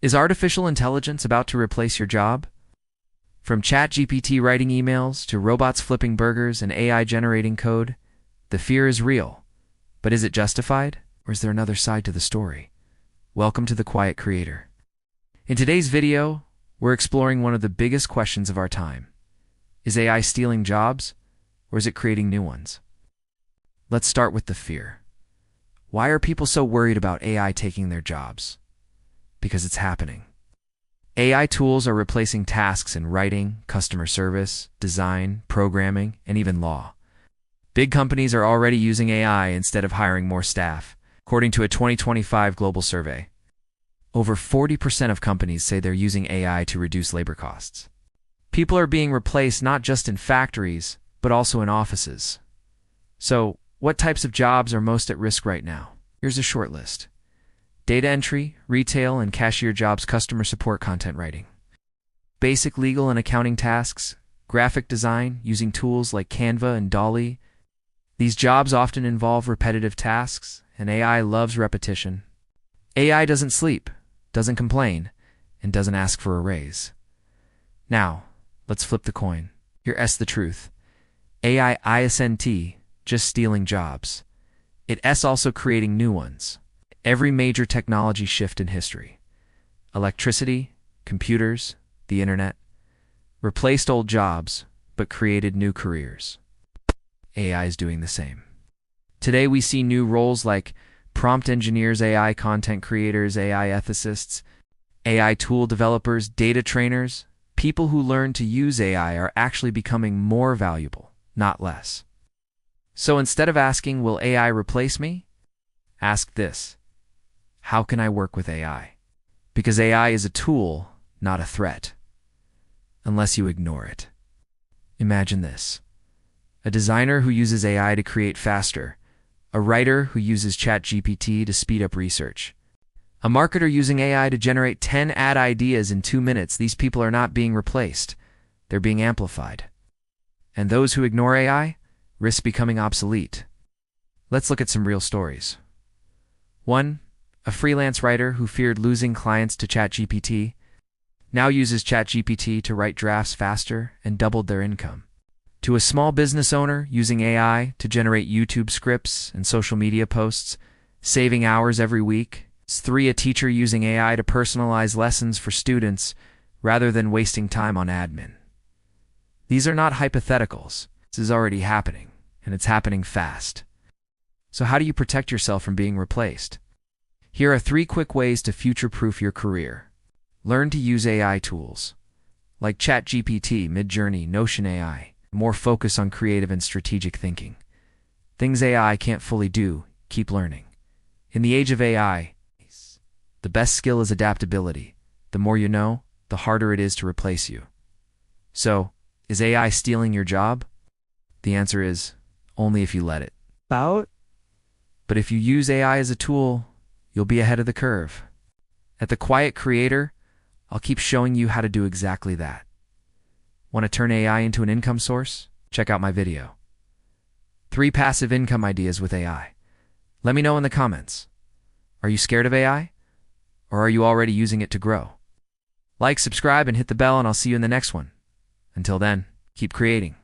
Is artificial intelligence about to replace your job? From chatgpt writing emails to robots flipping burgers and AI generating code, the fear is real. But is it justified, or is there another side to the story? Welcome to The Quiet Creator. In today's video, we're exploring one of the biggest questions of our time. Is AI stealing jobs, or is it creating new ones? Let's start with the fear. Why are people so worried about AI taking their jobs? Because it's happening. AI tools are replacing tasks in writing, customer service, design, programming, and even law. Big companies are already using AI instead of hiring more staff, according to a 2025 global survey. Over 40% of companies say they're using AI to reduce labor costs. People are being replaced not just in factories, but also in offices. So, what types of jobs are most at risk right now? Here's a short list. Data entry, retail and cashier jobs, customer support, content writing. Basic legal and accounting tasks, graphic design using tools like Canva and DALL-E. These jobs often involve repetitive tasks, and AI loves repetition. AI doesn't sleep, doesn't complain, and doesn't ask for a raise. Now, let's flip the coin. Here's the truth. AI isn't just stealing jobs. It's also creating new ones. Every major technology shift in history, electricity, computers, the internet, replaced old jobs, but created new careers. AI is doing the same. Today we see new roles like prompt engineers, AI content creators, AI ethicists, AI tool developers, data trainers. People who learn to use AI are actually becoming more valuable, not less. So instead of asking, will AI replace me? Ask this. How can I work with AI? Because AI is a tool, not a threat. Unless you ignore it. Imagine this. A designer who uses AI to create faster. A writer who uses chatgpt to speed up research. A marketer using AI to generate 10 ad ideas in 2 minutes. These people are not being replaced. They're being amplified. And those who ignore AI risk becoming obsolete. Let's look at some real stories. 1. A freelance writer who feared losing clients to chatgpt now uses chatgpt to write drafts faster and doubled their income. To a small business owner using AI to generate YouTube scripts and social media posts, saving hours every week. 3. A teacher using AI to personalize lessons for students rather than wasting time on admin. These are not hypotheticals. This is already happening, and it's happening fast. So how do you protect yourself from being replaced? Here are 3 quick ways to future-proof your career. Learn to use AI tools, like ChatGPT, Midjourney, Notion AI. More focus on creative and strategic thinking. Things AI can't fully do, keep learning. In the age of AI, the best skill is adaptability. The more you know, the harder it is to replace you. So, is AI stealing your job? The answer is, only if you let it. But if you use AI as a tool, you'll be ahead of the curve. At The Quiet Creator, I'll keep showing you how to do exactly that. Want to turn AI into an income source? Check out my video. 3 passive income ideas with AI. Let me know in the comments. Are you scared of AI? Or are you already using it to grow? Like, subscribe, and hit the bell, and I'll see you in the next one. Until then, keep creating.